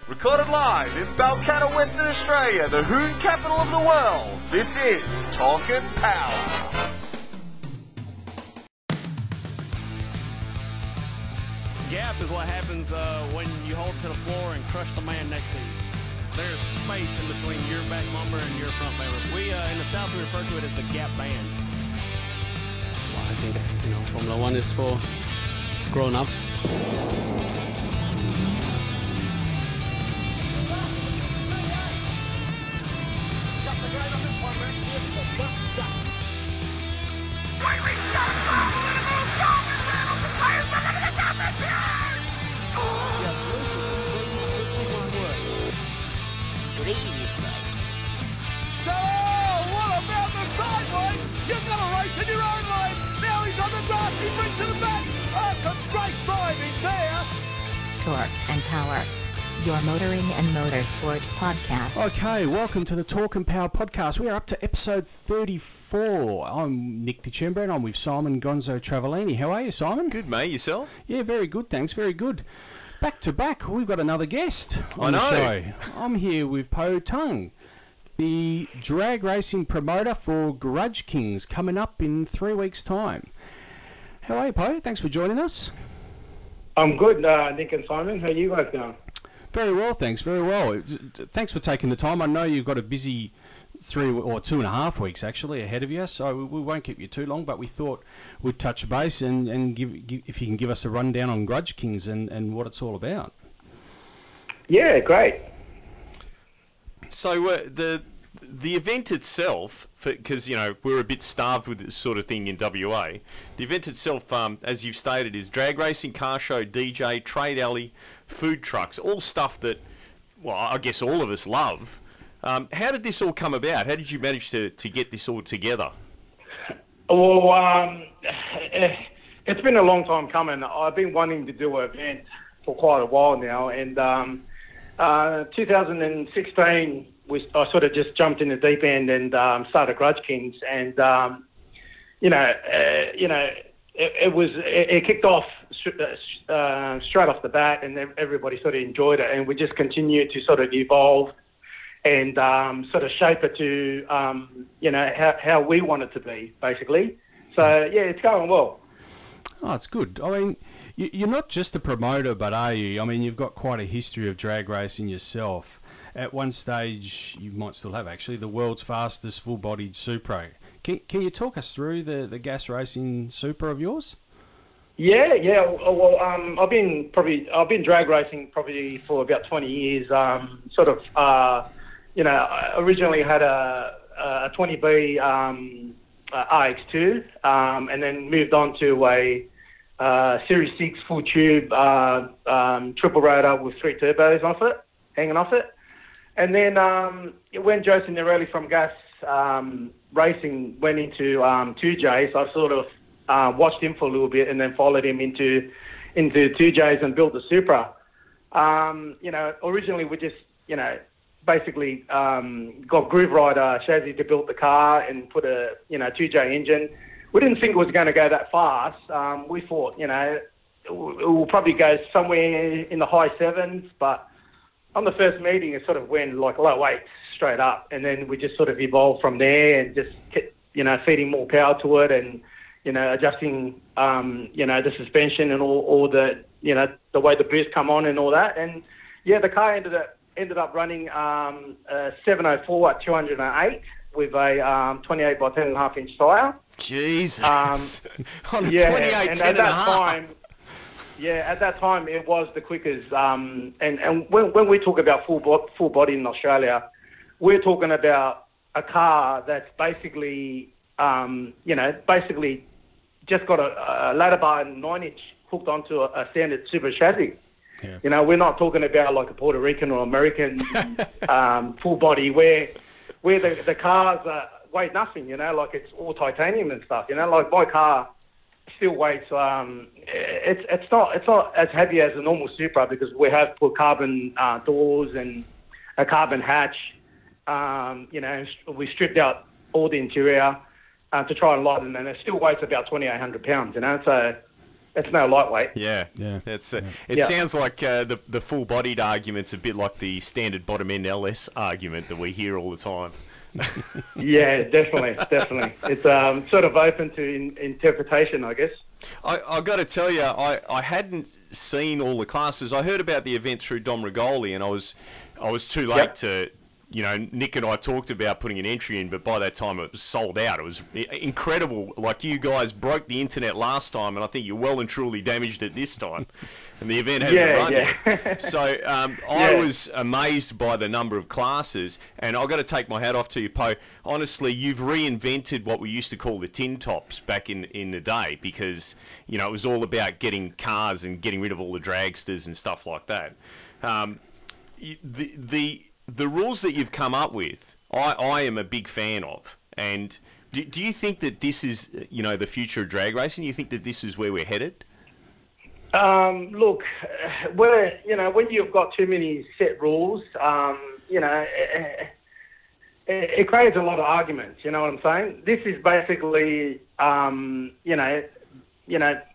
Recorded live in Balcatta, Western Australia, the Hoon capital of the world, this is Talkin' Power. Gap is what happens when you hold to the floor and crush the man next to you. There's space in between your back lumbar and your front lumbar. We, in the South, we refer to it as the gap band. Well, I think, Formula One is for grown-ups. So, what about the sideways? You've got a race in your own lane. Now he's on the grass, he brings it back. That's a great driving there. Torque and Power, your motoring and motorsport podcast. Okay, welcome to the Talk and Power podcast. We are up to episode 34. I'm Nick DeCembra and I'm with Simon Gonzo Travellini. How are you, Simon? Good, mate. Yourself? Yeah, very good, thanks. Very good. Back to back, we've got another guest on the show. I'm here with Po Tung, the drag racing promoter for Grudge Kings, coming up in 3 weeks' time. How are you, Po? Thanks for joining us. I'm good, Nick and Simon. How are you guys going? Very well, thanks. Very well. Thanks for taking the time. I know you've got a busy 3 or 2.5 weeks actually ahead of you, so we won't keep you too long. But we thought we'd touch base and give if you can give us a rundown on Grudge Kings and what it's all about. Yeah, great. So the event itself, because we're a bit starved with this sort of thing in WA. The event itself, as you've stated, is drag racing, car show, DJ, trade alley, food trucks, all stuff that, well, I guess all of us love. How did this all come about? How did you manage to get this all together? Well, it's been a long time coming. I've been wanting to do an event for quite a while now, and 2016, I sort of just jumped in the deep end and started Grudge Kings, and it kicked off straight off the bat, and everybody sort of enjoyed it, and we just continued to sort of evolve and sort of shape it to how we want it to be, basically. So yeah, it's going well. Oh, it's good. I mean, you're not just a promoter, but are you? I mean, you've got quite a history of drag racing yourself. At one stage, you might still have actually, the world's fastest full-bodied Supra. Can you talk us through the gas racing Supra of yours? Yeah. Well, I've been drag racing probably for about 20 years. Originally had a 20B RX2, and then moved on to a Series 6 full tube triple rotor with 3 turbos hanging off it. And then when Joe Signorelli from Gas Racing went into 2Js, I sort of watched him for a little bit and then followed him into 2Js and built the Supra. Originally we just, basically got Groove Rider chassis to build the car and put a 2J engine. We didn't think it was going to go that fast. We thought it will probably go somewhere in the high 7s, but on the first meeting it sort of went like low 8s straight up, and then we just sort of evolved from there and just kept feeding more power to it and adjusting the suspension and all the the way the boost come on and all that. And yeah, the car ended up running a 704 at 208 with a 28 by 10.5 inch tyre. Jesus. On a 28 and 10 at that time, at that time it was the quickest. And when we talk about full body in Australia, we're talking about a car that's basically just got a ladder bar and 9-inch hooked onto a standard Super chassis. Yeah. We're not talking about like a Puerto Rican or American full body where the cars weigh nothing, like it's all titanium and stuff, like my car still weighs, it's not as heavy as a normal Supra because we have put carbon doors and a carbon hatch, we stripped out all the interior to try and lighten, and it still weighs about 2,800 pounds, so it's no lightweight. Yeah. It sounds like the full-bodied argument's a bit like the standard bottom end LS argument that we hear all the time. Yeah, definitely. It's sort of open to interpretation, I guess. I got to tell you, I hadn't seen all the classes. I heard about the event through Dom Rigoli, and I was too late to. Nick and I talked about putting an entry in, but by that time it was sold out. It was incredible. Like, you guys broke the internet last time, and I think you well and truly damaged it this time. And the event hasn't run yet. So I was amazed by the number of classes, and I've got to take my hat off to you, Po. Honestly, you've reinvented what we used to call the tin tops back in the day, because it was all about getting cars and getting rid of all the dragsters and stuff like that. The rules that you've come up with, I am a big fan of. And do you think that this is, the future of drag racing? Do you think that this is where we're headed? Look, when you've got too many set rules, it creates a lot of arguments. You know what I'm saying? This is basically,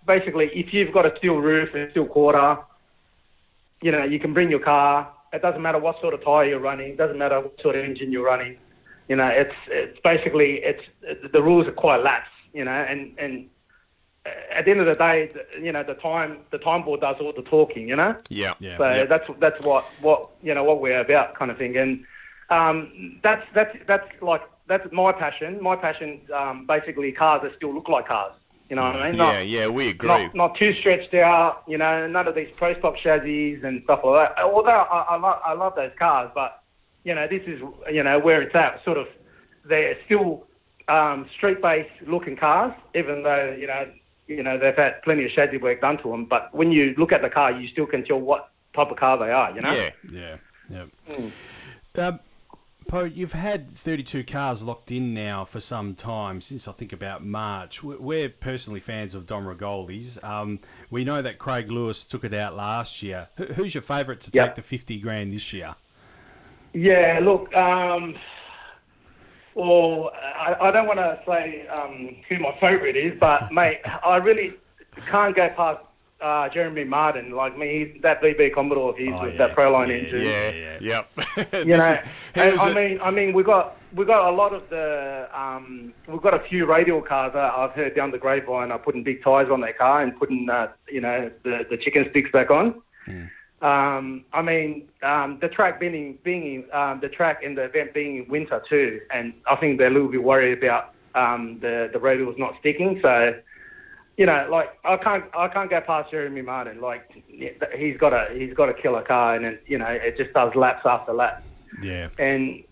basically, if you've got a steel roof and steel quarter, you can bring your car. It doesn't matter what sort of tyre you're running. It doesn't matter what sort of engine you're running. It's basically the rules are quite lax. And at the end of the day, the time board does all the talking. Yeah. So that's what we're about, kind of thing. And that's my passion. My passion, basically, cars that still look like cars. You know what I mean? We agree. Not too stretched out. None of these pro stock chassis and stuff like that. Although I love those cars, but this is where it's at. Sort of, they're still street-based looking cars, even though they've had plenty of chassis work done to them. But when you look at the car, you still can tell what type of car they are. Po, you've had 32 cars locked in now for some time, since I think about March. We're personally fans of Dom Rigoli's. We know that Craig Lewis took it out last year. Who's your favourite to take the 50 grand this year? Yeah, look, I don't want to say who my favourite is, but, mate, I really can't go past Jeremy Martin. Like me, that VB Commodore of his with that Proline engine. I mean, we got a lot of the we've got a few radial cars that I've heard down the grapevine are putting big tyres on their car and putting the chicken sticks back on. I mean, the track being the track and the event being in winter too, and I think they're a little bit worried about the radials not sticking. So, I can't go past Jeremy Martin. Like, he's got a killer car, and it just does laps after laps. Yeah. And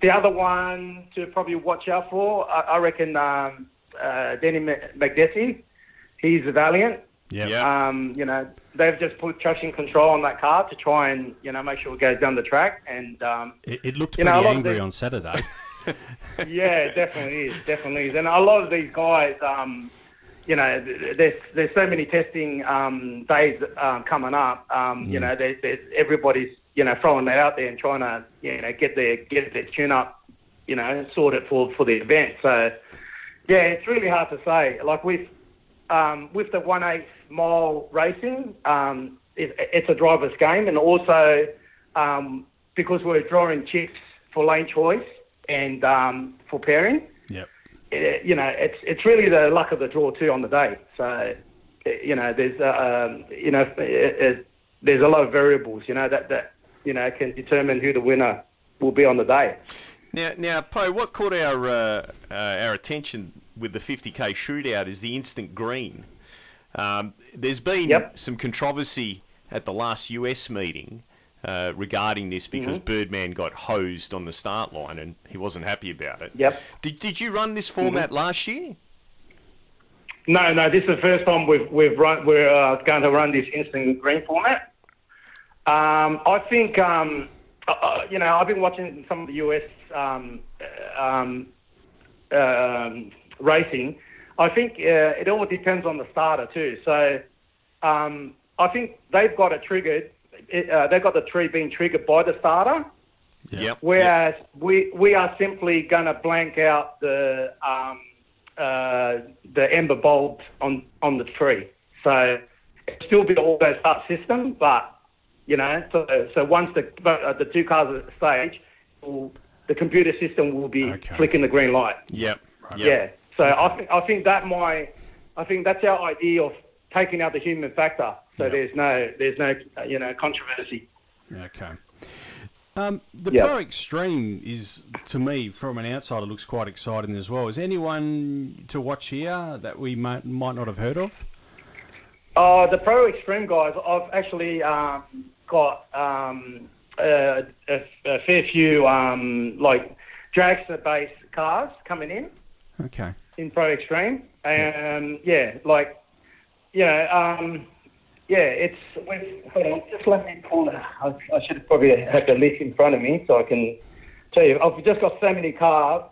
the other one to probably watch out for, I reckon, Denny McDessie. He's a Valiant. Yeah. They've just put traction control on that car to try and make sure it goes down the track. And it looked pretty angry on Saturday. Yeah, definitely is. And a lot of these guys, there's so many testing days coming up. There's everybody's throwing that out there and trying to get their tune up, sorted for the event. So yeah, it's really hard to say. Like with the 1/8 mile racing, it's a driver's game, and also because we're drawing chips for lane choice and for pairing. Yep. It's really the luck of the draw too on the day. So there's a lot of variables that can determine who the winner will be on the day. Now, Po, what caught our attention with the 50k shootout is the instant green. There's been some controversy at the last US meeting regarding this because Birdman got hosed on the start line and he wasn't happy about it. Yep. Did you run this format last year? No. This is the first time we've run. We're going to run this instant green format. I think I've been watching some of the US racing. I think it all depends on the starter too. So I think they've got it triggered. They've got the tree being triggered by the starter. Yep. Whereas we are simply going to blank out the ember bulbs on the tree. So it'll still be an auto-start system, but, you know, so once the two cars are at the stage, the computer system will be flicking the green light. Yep. Yeah. So I think that's our idea of taking out the human factor. So there's no controversy. Okay. The Pro Extreme is, to me, from an outsider, looks quite exciting as well. Is anyone to watch here that we might not have heard of? The Pro Extreme guys, I've actually got a fair few like dragster-based cars coming in. Okay. In Pro Extreme, and it's. Hold on, just let me pull it. I should probably have the list in front of me so I can tell you. I've just got so many cars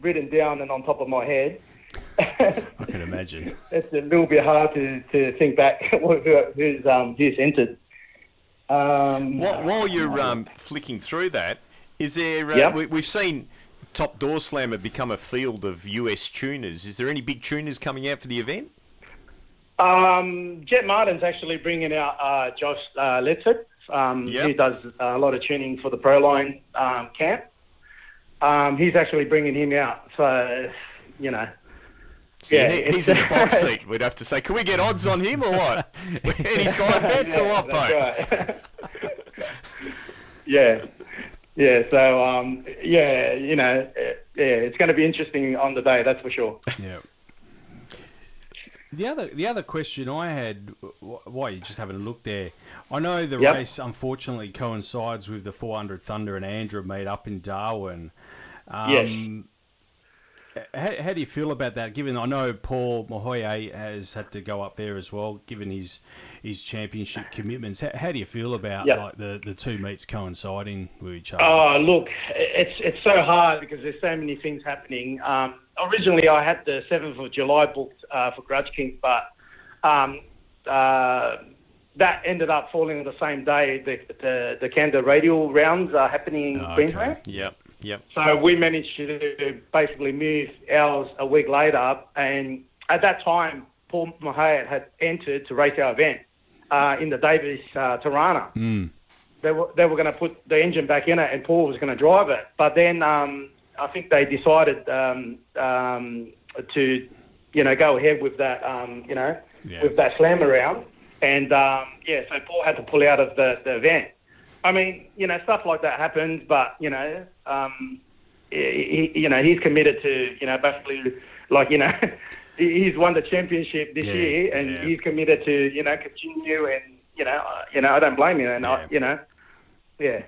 written down and on top of my head. I can imagine. It's a little bit hard to think back who's entered. While you're flicking through that, is there? We've seen Top Door Slammer become a field of US tuners. Is there any big tuners coming out for the event? Jet Martin's actually bringing out Josh Ledford. He does a lot of tuning for the Proline camp. He's actually bringing him out. So, you know. He's in the box seat, we'd have to say. Can we get odds on him or what? Any side bets or what, Poe? Right. Yeah. So, you know, it's going to be interesting on the day, that's for sure. Yeah. The other question I had, while you're just having a look there, I know the race unfortunately coincides with the 400 Thunder and Andrew meet up in Darwin. Yes. How do you feel about that? Given I know Paul Mahoye has had to go up there as well, given his championship commitments. How do you feel about like the two meets coinciding with each other? Oh, look, it's so hard because there's so many things happening. Originally, I had the 7th of July booked for Grudge Kings, but that ended up falling on the same day. The Canada radial rounds are happening in Queensland. Yep. So we managed to basically move ours a week later, and at that time, Paul Mahoye had entered to race our event in the Davis Tirana. They were going to put the engine back in it, and Paul was going to drive it. But then I think they decided to go ahead with that with that slam around, and so Paul had to pull out of the event. I mean, stuff like that happens, but, he's committed to, basically, he's won the championship this year, and he's committed to, continue, and, I don't blame him, and No, fair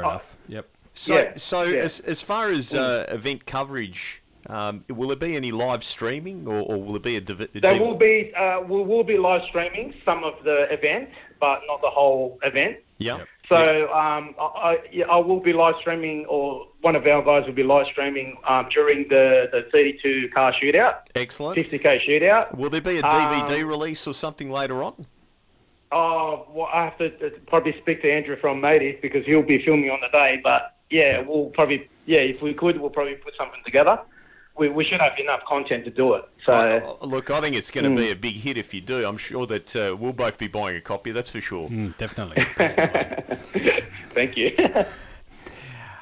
enough. Yep. As far as event coverage, will there be any live streaming, or will there be There will be, we will be live streaming some of the event, but not the whole event. Yep. So I will be live streaming, or one of our guys will be live streaming during the 32 car shootout. Excellent. 50k shootout. Will there be a DVD release or something later on? Well, I have to probably speak to Andrew from Native because he'll be filming on the day. But we'll probably if we could, we'll probably put something together. We should have enough content to do it. So look, I think it's going to be a big hit if you do. I'm sure that we'll both be buying a copy. That's for sure. Definitely. Thank you.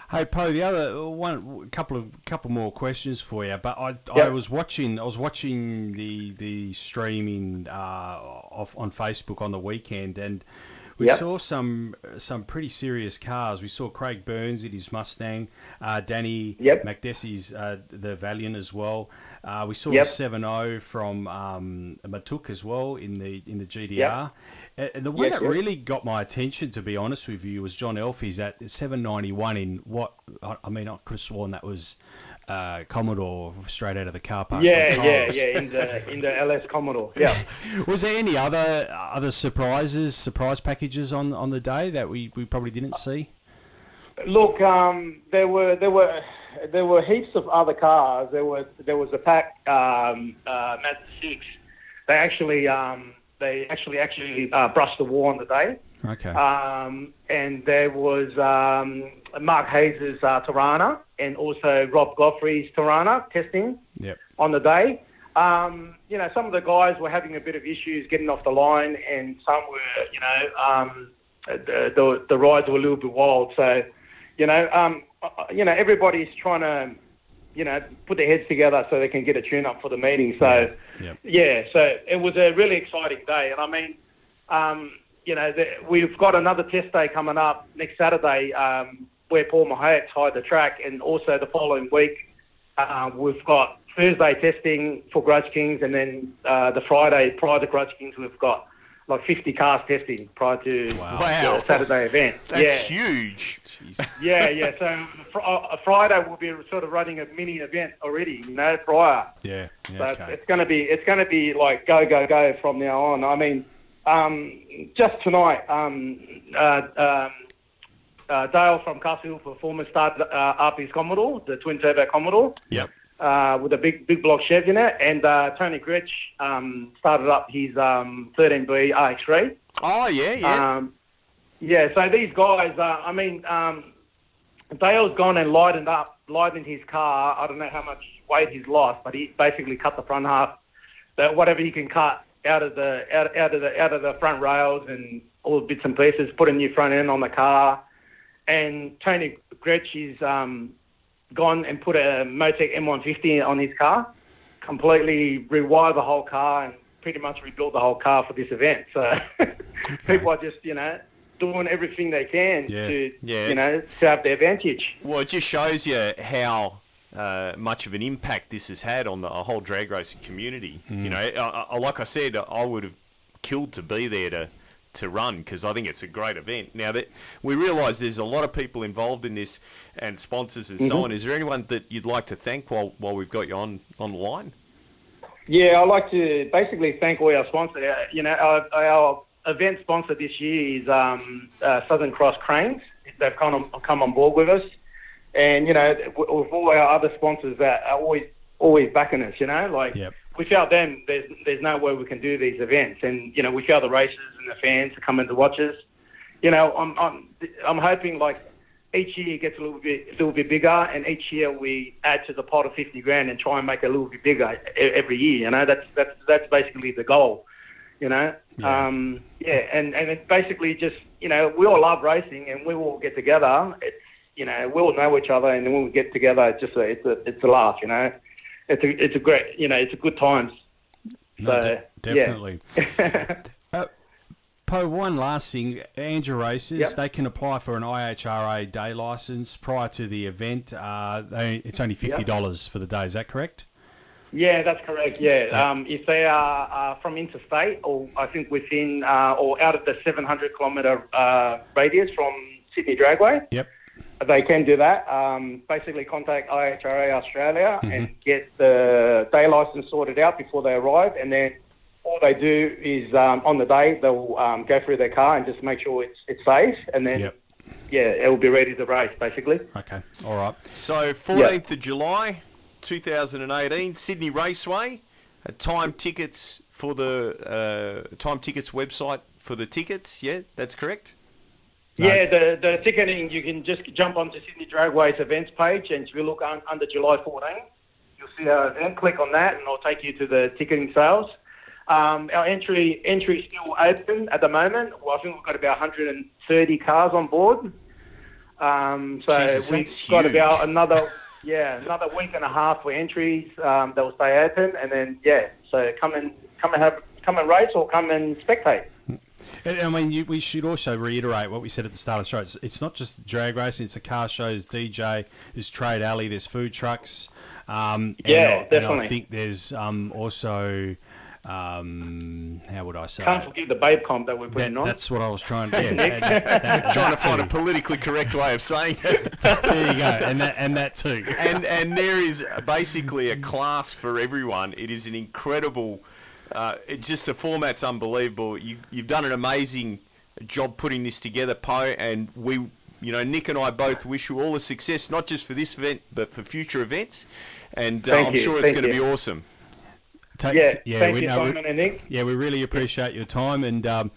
Hey Po, the other one, couple more questions for you. But I was watching the streaming on Facebook on the weekend, and we saw some pretty serious cars. We saw Craig Burns in his Mustang, Danny McDessie's the Valiant as well. We saw a 7.0 from Matuk as well in the GDR. And the one that really got my attention, to be honest with you, was John Elfie's at 791 in what I could have sworn that was Commodore straight out of the car park. In the LS Commodore. Yeah. Was there any other surprise packages on the day that we probably didn't see? Look, there were heaps of other cars. There was a pack Mazda 6. They actually brushed the wall on the day. Okay. And there was Mark Hayes' Tirana, and also Rob Godfrey's Tirana testing on the day. you know, some of the guys were having a bit of issues getting off the line, and some were, you know, the rides were a little bit wild. So, you know, everybody's trying to, you know, put their heads together so they can get a tune-up for the meeting. So, yeah, so it was a really exciting day. And I mean, you know, we've got another test day coming up next Saturday where Paul Mahayek's hired the track, and also the following week we've got Thursday testing for Grudge Kings, and then the Friday prior to Grudge Kings we've got like 50 cars testing prior to the Saturday event. That's huge. Jeez. Yeah. So Friday we'll be sort of running a mini event already, you know, prior. Yeah. So okay. it's going to be like go from now on. I mean, just tonight, Dale from Castle Hill Performance started up his Commodore, the twin turbo Commodore. Yep. With a big block Chev in it, and Tony Grudge started up his 13B RX3. Oh, yeah. Yeah, so these guys, I mean, Dale's gone and lightened his car. I don't know how much weight he's lost, but he basically cut the front half, whatever he can cut out of the front rails and all the bits and pieces, put a new front end on the car. And Tony Grudge is gone and put a Motec M150 on his car, completely rewired the whole car and pretty much rebuilt the whole car for this event. So people are just, you know, doing everything they can to, you know, to have their advantage. Well, it just shows you how much of an impact this has had on the whole drag racing community. You know, like I said, I would have killed to be there to run, because I think it's a great event. Now that we realise there's a lot of people involved in this and sponsors and so on, is there anyone that you'd like to thank while we've got you on the line? Yeah, I'd like to basically thank all our sponsors. You know, our event sponsor this year is Southern Cross Cranes. They've come on board with us, and you know, with all our other sponsors that are always backing us. You know, like. Yep. Without them, there's no way we can do these events, and you know, without the racers and the fans to come in to watch us, you know, I'm hoping like each year it gets a little bit bigger, and each year we add to the pot of 50 grand and try and make it a little bit bigger every year. You know, that's basically the goal. You know, and it's basically just, you know, we all love racing and we all get together. It's, you know, we all know each other, and when we get together, it's a laugh. You know. It's a great, you know, it's a good times. So, definitely. Po, one last thing. Andrew Racers, they can apply for an IHRA day licence prior to the event. It's only $50 for the day. Is that correct? Yeah, that's correct. Yeah. If they are from interstate, or I think within or out of the 700 kilometre radius from Sydney Dragway. Yep. They can do that. Basically contact IHRA Australia and get the day license sorted out before they arrive, and then all they do is on the day they'll go through their car and just make sure it's safe, and then it will be ready to race basically. Okay, all right. So 14th of July 2018, Sydney Raceway. Time tickets for the Time Tickets website for the tickets. Yeah, that's correct. Yeah, the ticketing, you can just jump onto Sydney Dragway's events page, and if you look under July 14, you'll see our event. Click on that, and it'll take you to the ticketing sales. Our entry is still open at the moment. Well, I think we've got about 130 cars on board. So we've got about another week and a half for entries that will stay open, and then so come and race or come and spectate. I mean, we should also reiterate what we said at the start of the show. It's not just drag racing; it's a car show, there's DJ, there's trade alley, there's food trucks. Definitely. And I think there's also, how would I say? Can't forget the Babe Comp that we're putting on. That's what I was trying to trying to find a politically correct way of saying it. There you go, and that too. And there is basically a class for everyone. It is an incredible. Just the format's unbelievable. You've done an amazing job putting this together, Po, and we, you know, Nick and I both wish you all the success, not just for this event, but for future events. And I'm sure it's going to be awesome. Thank you, Simon and Nick. Yeah, we really appreciate your time, and I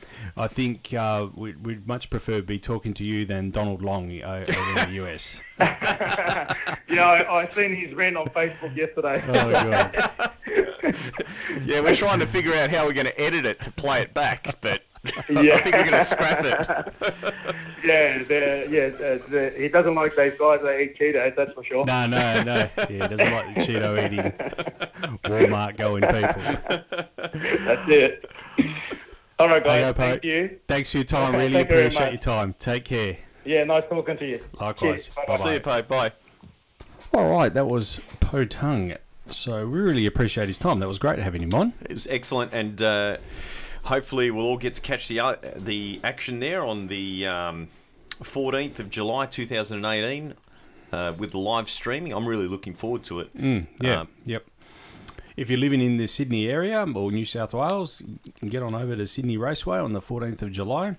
think we'd much prefer to be talking to you than Donald Long over in the US. I seen his rant on Facebook yesterday. Oh, God. Yeah, we're trying to figure out how we're going to edit it to play it back, but Yeah. I think we're going to scrap it. He doesn't like those guys that eat Cheetos, that's for sure. No. Yeah, he doesn't like the Cheeto eating, Walmart going people. That's it. All right, guys. Okay, Thank you. Thanks for your time. Okay, Really thank you very appreciate your much. time. Take care. Yeah, nice talking to you. Likewise. Cheers. Bye-bye. See you, Poe. Bye. All right, that was Po Tung. So we really appreciate his time. That was great having him on. It was excellent, and hopefully we'll all get to catch the action there on the 14th of July 2018 with the live streaming. I'm really looking forward to it. Yep. If you're living in the Sydney area or New South Wales, you can get on over to Sydney Raceway on the 14th of July.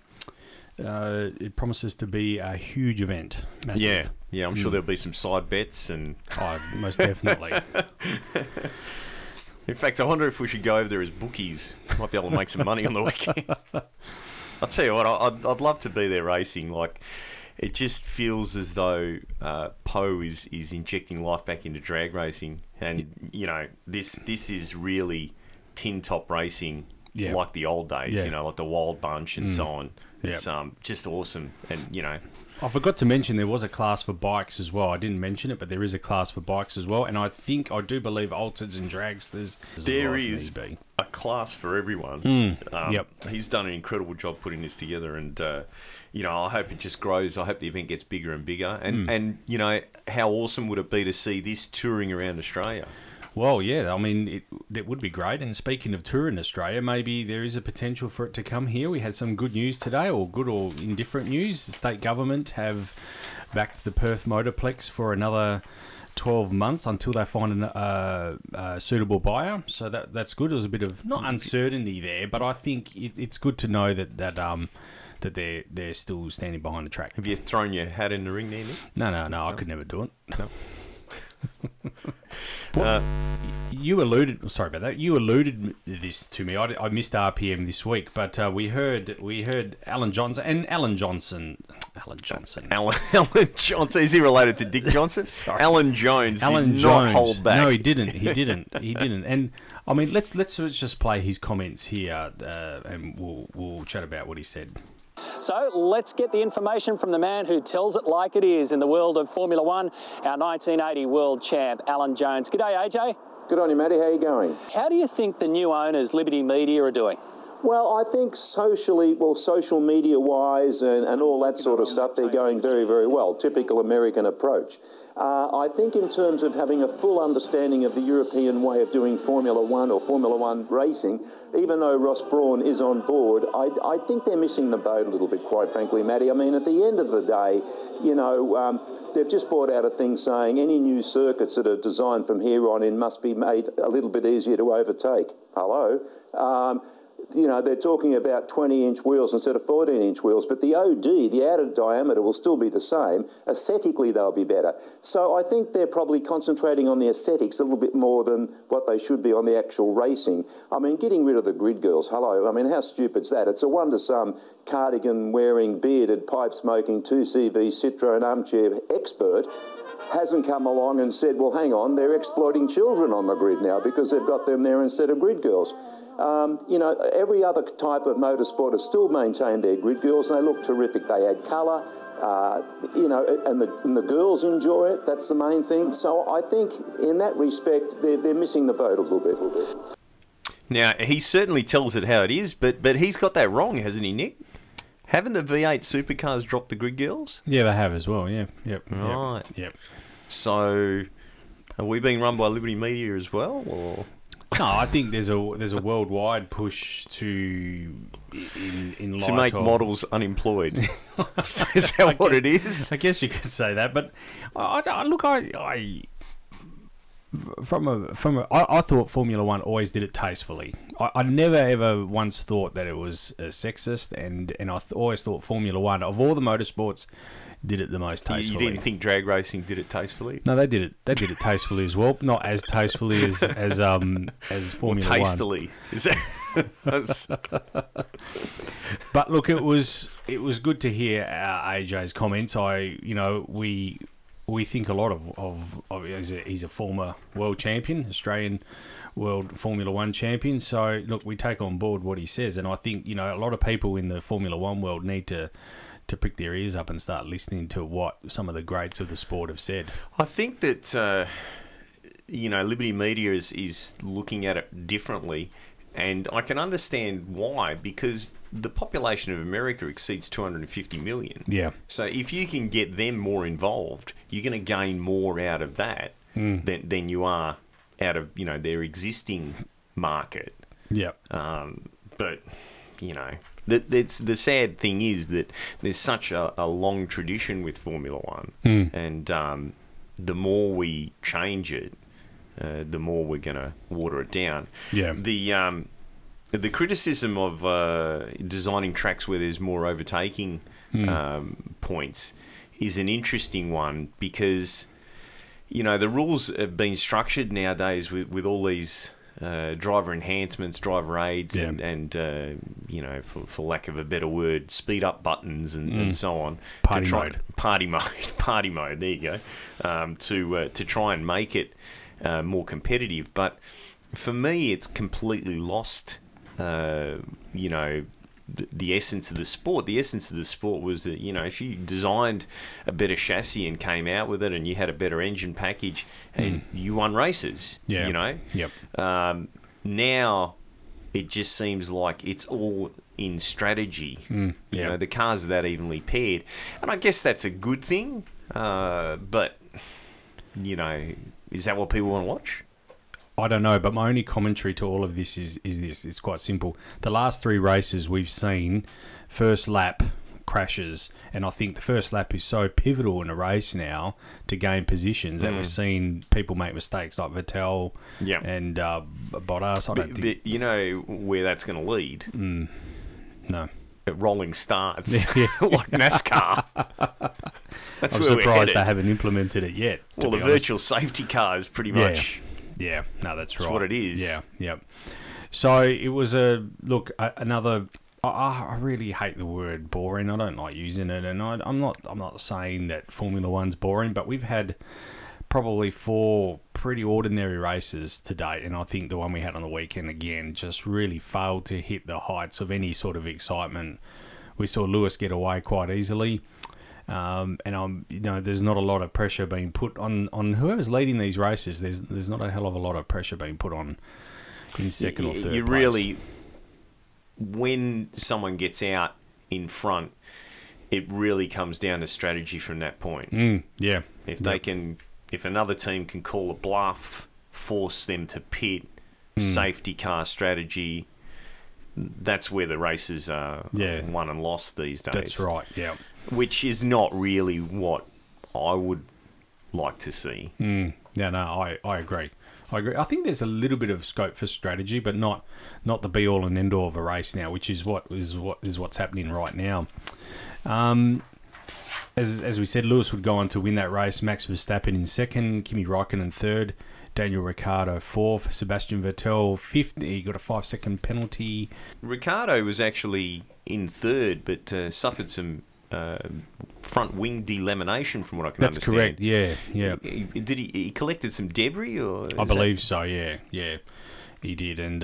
It promises to be a huge event. Massive. Yeah, I'm sure there'll be some side bets and. Oh, most definitely. In fact, I wonder if we should go over there as bookies. Might be able to make some money on the weekend. I'll tell you what, I'd love to be there racing. Like, it just feels as though Po is injecting life back into drag racing, and you know, this is really tin top racing, like the old days. You know, like the Wild Bunch and so on. It's just awesome, and you know. I forgot to mention there was a class for bikes as well. I didn't mention it, but there is a class for bikes as well. And I do believe Altereds and Dragsters. There is a class for everyone. He's done an incredible job putting this together, and you know, I hope it just grows. I hope the event gets bigger and bigger. And you know, how awesome would it be to see this touring around Australia? Well, yeah, I mean, it would be great. And speaking of tour in Australia, maybe there is a potential for it to come here. We had some good news today, or good or indifferent news. The state government have backed the Perth Motorplex for another 12 months until they find a suitable buyer. So that's good. There was a bit of, not uncertainty there, but I think it's good to know that they're still standing behind the track. Have you thrown your hat in the ring there, Nick? No, I could never do it. No. You alluded. Sorry about that. You alluded this to me. I missed RPM this week, but we heard Alan Johnson. Alan Johnson. Is he related to Dick Johnson? Sorry. Alan Jones did not hold back. No, he didn't. He didn't. And I mean, let's just play his comments here, and we'll chat about what he said. So let's get the information from the man who tells it like it is in the world of Formula One, our 1980 world champ, Alan Jones. G'day, AJ. Good on you, Matty. How are you going? How do you think the new owners, Liberty Media, are doing? Well, I think social media-wise and all that sort of stuff, they're going very, very well. Typical American approach. I think in terms of having a full understanding of the European way of doing Formula One or Formula One racing, even though Ross Brawn is on board, I think they're missing the boat a little bit, quite frankly, Matty. I mean, at the end of the day, you know, they've just brought out a thing saying any new circuits that are designed from here on in must be made a little bit easier to overtake. Hello? You know, they're talking about 20-inch wheels instead of 14-inch wheels, but the OD, the outer diameter, will still be the same. Aesthetically, they'll be better. So I think they're probably concentrating on the aesthetics a little bit more than what they should be on the actual racing. I mean, getting rid of the grid girls, hello. I mean, how stupid's that? It's a wonder some cardigan-wearing, bearded, pipe-smoking, 2CV Citroen armchair expert hasn't come along and said, well, hang on, they're exploiting children on the grid now because they've got them there instead of grid girls. You know, every other type of motorsport has still maintained their grid girls, and they look terrific. They add colour, you know, and the girls enjoy it. That's the main thing. So I think in that respect, they're missing the boat a little bit. Now, he certainly tells it how it is, but he's got that wrong, hasn't he, Nick? Haven't the V8 supercars dropped the grid girls? Yeah, they have as well, yeah. Yep. Right. Yep. So, are we being run by Liberty Media as well, or...? No, I think there's a worldwide push to make models unemployed. Is that what it is? I guess you could say that, but I thought Formula One always did it tastefully. I never ever once thought that it was sexist, and I always thought Formula One of all the motorsports did it the most tastefully. You didn't think drag racing did it tastefully? No, they did it. They did it tastefully as well. Not as tastefully as Formula One. Tastily. Is that? But look, it was good to hear AJ's comments. We we think a lot of he's a former world champion, Australian world Formula One champion. So look, we take on board what he says, and I think, you know, a lot of people in the Formula One world need to prick their ears up and start listening to what some of the greats of the sport have said. I think that you know, Liberty Media is looking at it differently, and I can understand why, because the population of America exceeds 250 million. Yeah. So if you can get them more involved, you're going to gain more out of that than you are out of, you know, their existing market. Yeah. But, you know, the sad thing is that there's such a long tradition with Formula One, and the more we change it, the more we're going to water it down. Yeah. The criticism of designing tracks where there's more overtaking points is an interesting one, because, you know, the rules have been structured nowadays with all these driver enhancements, driver aids, and you know, for lack of a better word, speed up buttons and so on. Party mode. There you go. To try and make it more competitive, but for me, it's completely lost. You know, the essence of the sport. The essence of the sport was that, you know, if you designed a better chassis and came out with it, and you had a better engine package, and you won races. Yeah. You know. Yep. Now it just seems like it's all in strategy. You know, the cars are that evenly paired, and I guess that's a good thing. But, you know, is that what people want to watch? I don't know, but my only commentary to all of this is this. It's quite simple. The last 3 races we've seen, first lap crashes, and I think the first lap is so pivotal in a race now to gain positions that we're seeing people make mistakes like Vettel and Bottas. But you know where that's going to lead? No. At rolling starts, like NASCAR. That's I'm where surprised we're headed. they haven't implemented it yet. Well, the virtual safety car is pretty much... Yeah, no, that's right. That's what it is. Yeah. So it was another. I really hate the word boring. I don't like using it, and I'm not saying that Formula One's boring, but we've had probably 4 pretty ordinary races to date, and I think the one we had on the weekend again just really failed to hit the heights of any sort of excitement. We saw Lewis get away quite easily. And you know, there's not a lot of pressure being put on whoever's leading these races. There's not a hell of a lot of pressure being put on in second or third place. Really, when someone gets out in front, it really comes down to strategy from that point. Yeah. If another team can call a bluff, force them to pit, safety car strategy, that's where the races are won and lost these days. That's right. Yeah. Which is not really what I would like to see. Yeah, no, I agree. I think there's a little bit of scope for strategy, but not the be all and end all of a race now, which is what's happening right now. As we said, Lewis would go on to win that race. Max Verstappen in second, Kimi Räikkönen third, Daniel Ricciardo fourth, Sebastian Vettel fifth. He got a 5-second penalty. Ricciardo was actually in third, but suffered some front wing delamination, from what I can understand. That's correct. Yeah. Did he collected some debris, or I believe so. Yeah, he did, and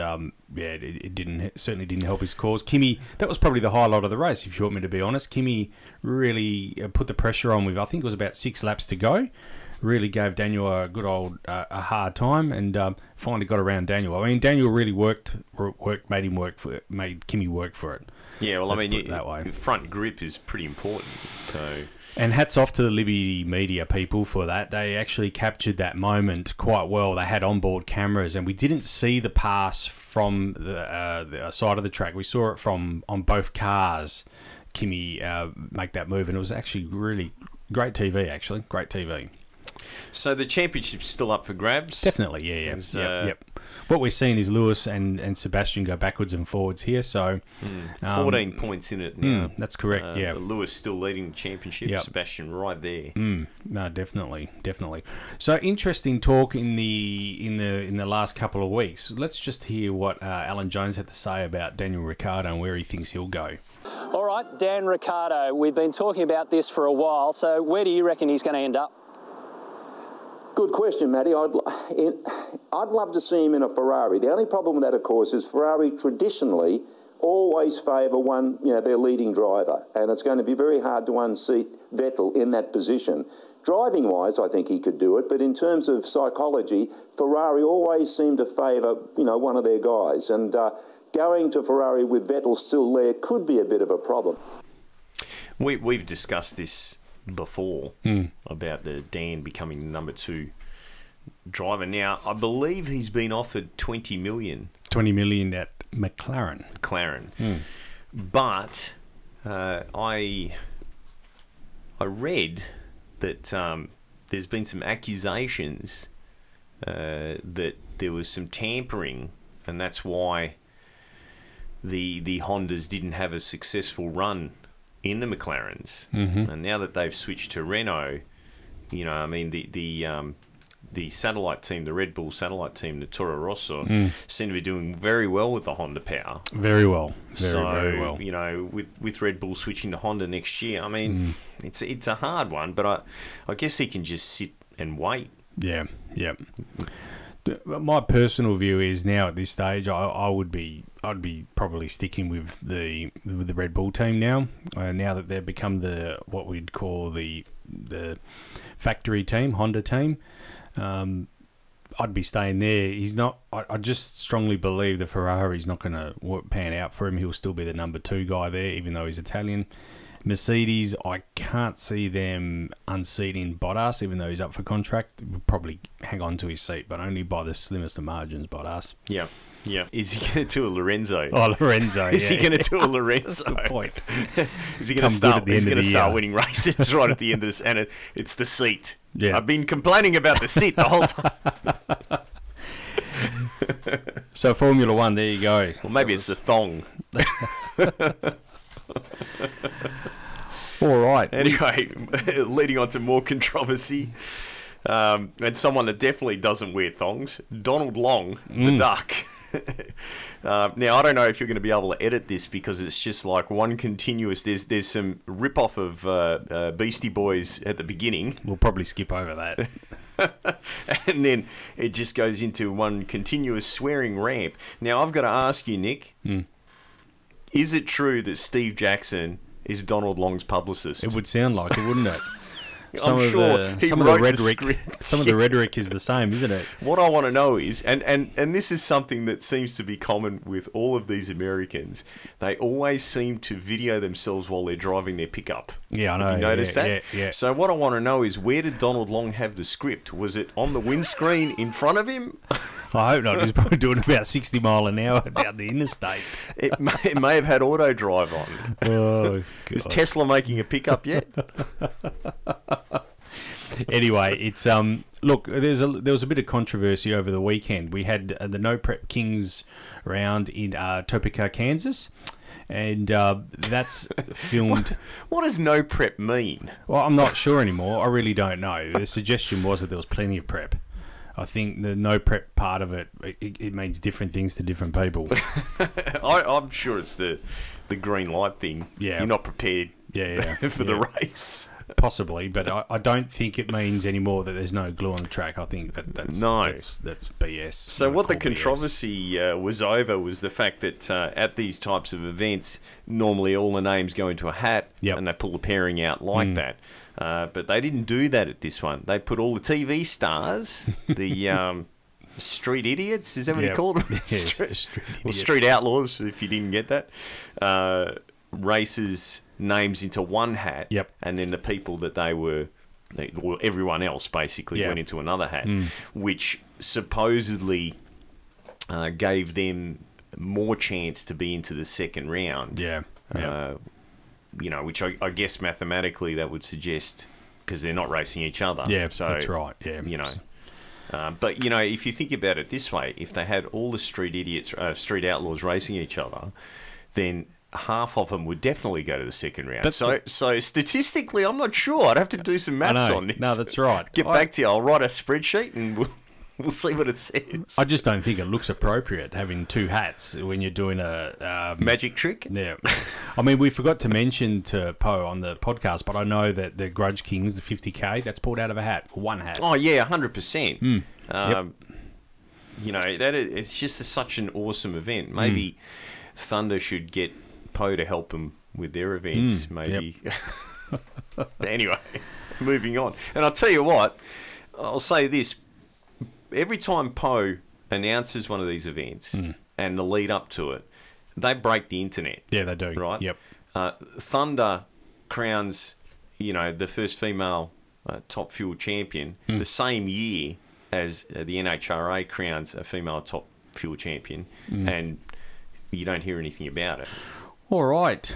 it certainly didn't help his cause. Kimi, that was probably the highlight of the race, if you want me to be honest. Kimi really put the pressure on with, I think it was about 6 laps to go. Really gave Daniel a good old a hard time, and finally got around Daniel. I mean, Daniel really made Kimi work for it. Yeah, well, Let's put it that way. Front grip is pretty important. So, and hats off to the Liberty Media people for that. They actually captured that moment quite well. They had onboard cameras, and we didn't see the pass from the side of the track. We saw it on both cars. Kimi make that move, and it was actually really great TV. Actually, great TV. So the championship's still up for grabs? Definitely, yeah. Yep. What we're seeing is Lewis and Sebastian go backwards and forwards here. So 14 points in it now. That's correct, yeah. Lewis still leading the championship, Sebastian right there. No, definitely. So interesting talk in the last couple of weeks. Let's just hear what Alan Jones had to say about Daniel Ricciardo and where he thinks he'll go. All right, Dan Ricciardo, we've been talking about this for a while. So where do you reckon he's going to end up? good question, Matty. I'd love to see him in a Ferrari. The only problem with that, of course, is Ferrari traditionally always favour their leading driver, and it's going to be very hard to unseat Vettel in that position. Driving-wise, I think he could do it, but in terms of psychology, Ferrari always seem to favour, one of their guys, and going to Ferrari with Vettel still there could be a bit of a problem. We've discussed this before about the Dan becoming the number 2 driver. Now, I believe he's been offered 20 million. 20 million at McLaren. But I read that there's been some accusations that there was some tampering, and that's why the Hondas didn't have a successful run in the McLarens. And now that they've switched to Renault, the satellite team, the Red Bull satellite team, the Toro Rosso, seem to be doing very well with the Honda power. Very well. Very well. With Red Bull switching to Honda next year, it's a hard one, but I guess he can just sit and wait. Yeah. My personal view is now at this stage, I'd be probably sticking with the Red Bull team now. Now that they've become what we'd call the factory team, Honda team. I'd be staying there. He's not. I just strongly believe the Ferrari's not going to pan out for him. He'll still be the number 2 guy there, even though he's Italian. Mercedes, I can't see them unseating Bottas, even though he's up for contract. He'll probably hang on to his seat, but only by the slimmest of margins, Bottas. Yeah. Is he going to do a Lorenzo? Oh, Lorenzo. Is he going to do a Lorenzo? That's the point. Is he going to start? He's going to start winning races right at the end of this, and it's the seat. Yeah. I've been complaining about the seat the whole time. So Formula One, there you go. Well, maybe it's the thong. All right. Anyway, leading on to more controversy, and someone that definitely doesn't wear thongs, Donald Long, the duck. Now, I don't know if you're going to be able to edit this because it's just like one continuous. There's some rip-off of Beastie Boys at the beginning. We'll probably skip over that. And then it just goes into one continuous swearing ramp. Now, I've got to ask you, Nick, is it true that Steve Jackson is Donald Long's publicist? It would sound like it, wouldn't it? Some of the rhetoric is the same, isn't it? What I want to know is, and this is something that seems to be common with all of these Americans, they always seem to video themselves while they're driving their pickup. Yeah, I know. Have you noticed that? Yeah. So what I want to know is, where did Donald Long have the script? Was it on the windscreen in front of him? I hope not. He's probably doing about 60 mile an hour down the interstate. It may have had auto drive on. Oh, God. Is Tesla making a pickup yet? Anyway, it's look. There was a bit of controversy over the weekend. We had the No Prep Kings round in Topeka, Kansas, and that's filmed. What does no prep mean? Well, I'm not sure anymore. I really don't know. The suggestion was that there was plenty of prep. I think the no prep part of it means different things to different people. I'm sure it's the green light thing. Yeah, you're not prepared. Yeah, for the race. Possibly, but I don't think it means anymore that there's no glue on the track. I think that's BS. So what the controversy was over was the fact that at these types of events, normally all the names go into a hat and they pull the pairing out like that. But they didn't do that at this one. They put all the TV stars, the street idiots, is that what you call them? Street outlaws, if you didn't get that. Races names into one hat, and then the people that they were, well, everyone else basically went into another hat, which supposedly gave them more chance to be into the second round. Which I guess mathematically that would suggest, because they're not racing each other. Yeah, so, that's right. Yeah, but if you think about it this way, if they had all the street outlaws racing each other, then half of them would definitely go to the second round. So statistically, I'm not sure. I'd have to do some maths on this. No, that's right. Get back to you. I'll write a spreadsheet and We'll see what it says. I just don't think it looks appropriate having two hats when you're doing a magic trick. Yeah, I mean, we forgot to mention to Poe on the podcast, but I know that the Grudge Kings, the 50K, that's pulled out of a hat, one hat. Oh yeah, 100%. Yep. You know, it's just such an awesome event. Maybe Thunder should get Poe to help them with their events. Maybe. Yep. Anyway, moving on. And I'll tell you what, I'll say this. Every time Poe announces one of these events and the lead up to it, they break the internet. Yeah, they do. Right? Yep. Thunder crowns, you know, the first female Top Fuel champion the same year as the NHRA crowns a female Top Fuel champion, and you don't hear anything about it. All right.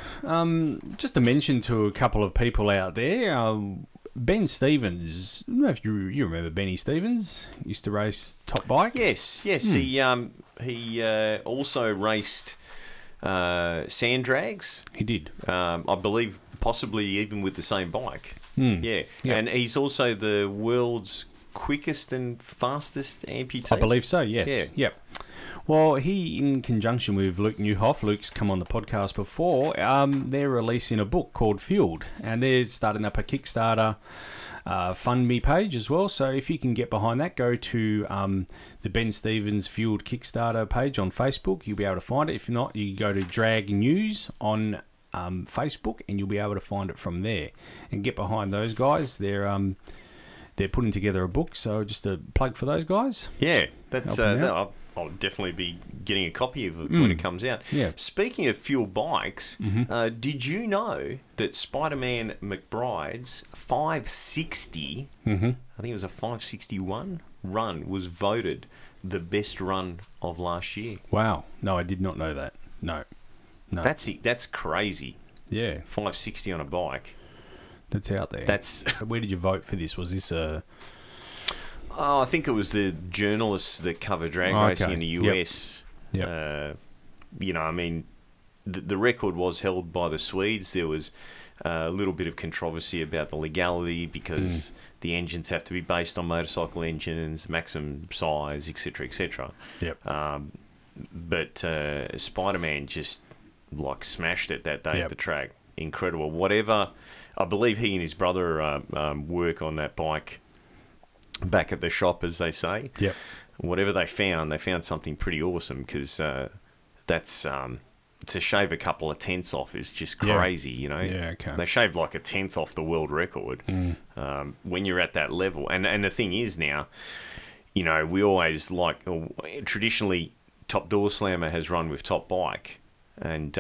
Just to mention to a couple of people out there, Ben Stevens, I don't know if you remember Benny Stevens, used to race top bike. Yes. He also raced sand drags. He did. I believe possibly even with the same bike. Yeah. Yep. And he's also the world's quickest and fastest amputee. I believe so, yes. Yeah. Yep. Well, he, in conjunction with Luke Newhoff, Luke's come on the podcast before, they're releasing a book called Fueled, and they're starting up a Kickstarter Fund Me page as well. So if you can get behind that, go to the Ben Stevens Fueled Kickstarter page on Facebook. You'll be able to find it. If not, you go to Drag News on Facebook, and you'll be able to find it from there. And get behind those guys. They're putting together a book, so just a plug for those guys. Yeah, that's I'll definitely be getting a copy of it when it comes out. Yeah. Speaking of fuel bikes, did you know that Spider-Man McBride's 560, I think it was a 561 run, was voted the best run of last year? Wow. No, I did not know that. No. That's crazy. Yeah. 560 on a bike. That's out there. Where did you vote for this? Was this a... Oh, I think it was the journalists that cover drag racing in the US. Yep. You know, I mean, the record was held by the Swedes. There was a little bit of controversy about the legality because the engines have to be based on motorcycle engines, maximum size, etc., etc. Yep. But Spider-Man just smashed it that day at the track. Incredible. Whatever, I believe he and his brother work on that bike back at the shop, as they say. Yep. Whatever they found something pretty awesome, because that's to shave a couple of tenths off is just crazy, you know. Yeah, okay. They shaved like a tenth off the world record when you're at that level. And the thing is now, you know, we always traditionally Top Door Slammer has run with Top Bike, and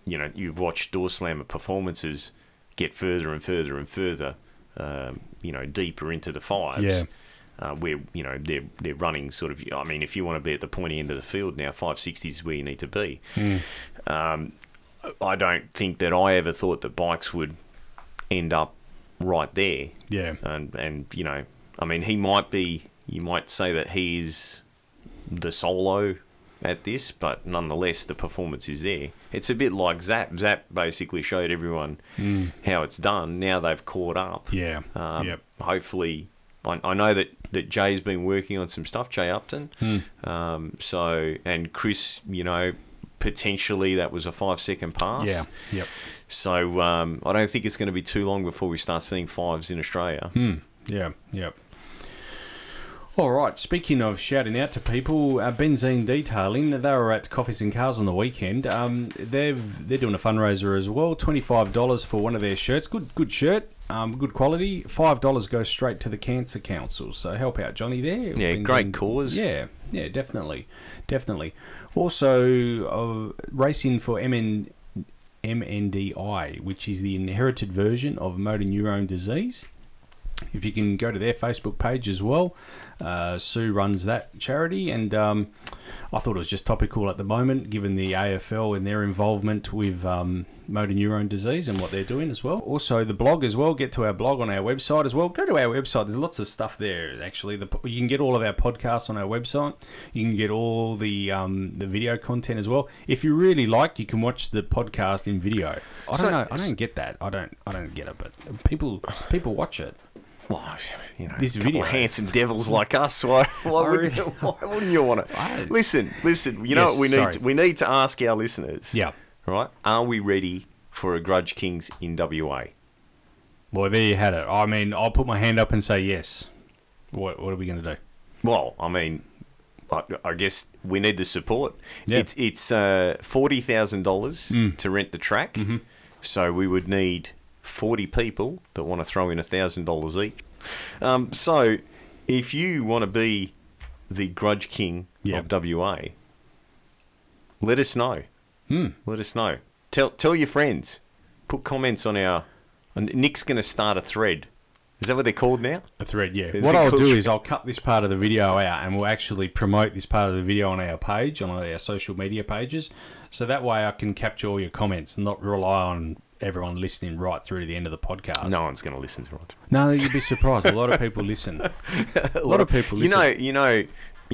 you know, you've watched Door Slammer performances get further and further and further. You know, deeper into the fives, where, you know, they're running sort of, I mean, if you want to be at the pointy end of the field now, 560 is where you need to be. I don't think that I ever thought that bikes would end up right there. Yeah. And you know, I mean, you might say that he is the solo at this, but nonetheless the performance is there. It's a bit like Zap. Zap basically showed everyone how it's done. Now they've caught up. Yeah. Hopefully, I know that Jay's been working on some stuff, Jay Upton. So, and Chris, you know, potentially that was a 5-second pass. Yeah. Yep. So I don't think it's going to be too long before we start seeing fives in Australia. Yeah. Yep. All right, speaking of shouting out to people, Benzene Detailing, they were at Coffees and Cars on the weekend. They're doing a fundraiser as well, $25 for one of their shirts. Good shirt, good quality. $5 goes straight to the Cancer Council, so help out Johnny there. Yeah, Benzene, great cause. Yeah, definitely. Also, racing for MNDI, which is the inherited version of motor neurone disease. If you can go to their Facebook page as well, Sue runs that charity, and I thought it was just topical at the moment, given the AFL and their involvement with motor neurone disease and what they're doing as well. Also, the blog as well. Get to our blog on our website as well. Go to our website. There's lots of stuff there, actually. You can get all of our podcasts on our website. You can get all the video content as well. If you really like, you can watch the podcast in video. I don't know. I don't get that. I don't get it, but people watch it. Well, you know, This a couple video. of handsome devils like us. Why wouldn't you want to? Listen. You know what we need? Sorry. We need to ask our listeners. Yeah. Right? Are we ready for a Grudge Kings in WA? Well, there you had it. I mean, I'll put my hand up and say yes. What are we going to do? Well, I mean, I guess we need the support. Yeah. It's $40,000 to rent the track. Mm-hmm. So we would need 40 people that want to throw in $1,000 each. So if you want to be the Grudge King of WA, let us know. Let us know. Tell your friends. Put comments on our... And Nick's going to start a thread. Is that what they're called now? A thread, yeah. Is What it I'll called- do is I'll cut this part of the video out and we'll actually promote this part of the video on our page, on our social media pages. So that way I can capture all your comments and not rely on everyone listening right through to the end of the podcast. No one's going to listen to it. No, you'd be surprised. A lot of people listen. A lot of people listen. You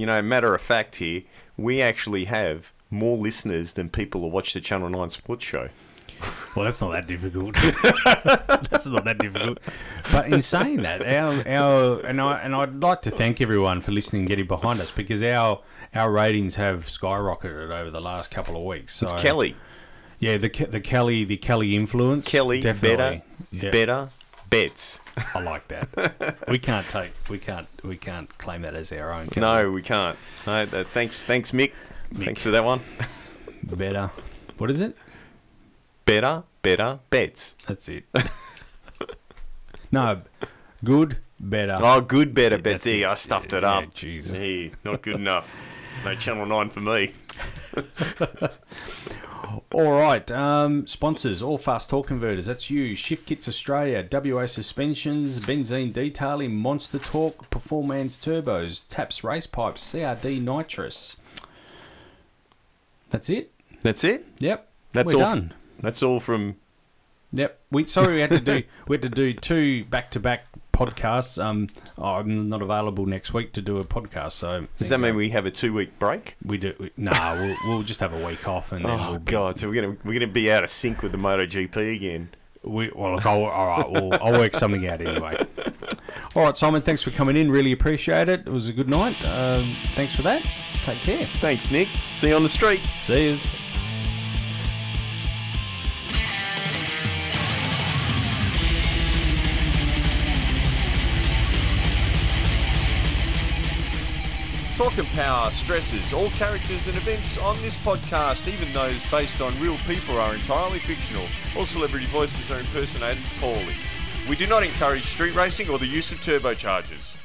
know, matter of fact here, we actually have more listeners than people who watch the Channel 9 Sports Show. Well, that's not that difficult. That's not that difficult. But in saying that, I'd like to thank everyone for listening and getting behind us, because our ratings have skyrocketed over the last couple of weeks. So, It's Kelly. Yeah, the Kelly influence. Kelly, definitely. better bets. I like that. We can't claim that as our own. No, we can't. No, thanks, Mick. Thanks for that one. Better. What is it? Better bets. That's it. No, good, better. Oh, good, better Yeah, bets. that's it. I stuffed it Yeah, up. jeez. Hey, not good enough. No Channel 9 for me. All right, sponsors, All Fast Torque Converters, that's you. Shift Kits Australia, WA Suspensions, Benzene Detailing, Monster Torque, Performance Turbos, Taps Race Pipes, CRD Nitrous. That's it? That's it? Yep. That's We're all. done. That's all from... Yep. We had to do two back-to-back podcasts. I'm not available next week to do a podcast, so Does that mean we have a 2-week break? we do? We'll just have a week off, and then Oh, God. So we're gonna be out of sync with the MotoGP again. Look, all right. I'll work something out anyway. All right, Simon. Thanks for coming in. Really appreciate it. It was a good night. Thanks for that. Take care. Thanks, Nick. See you on the street. See yous. Talk and Power stresses all characters and events on this podcast, even those based on real people, are entirely fictional. All celebrity voices are impersonated poorly. We do not encourage street racing or the use of turbochargers.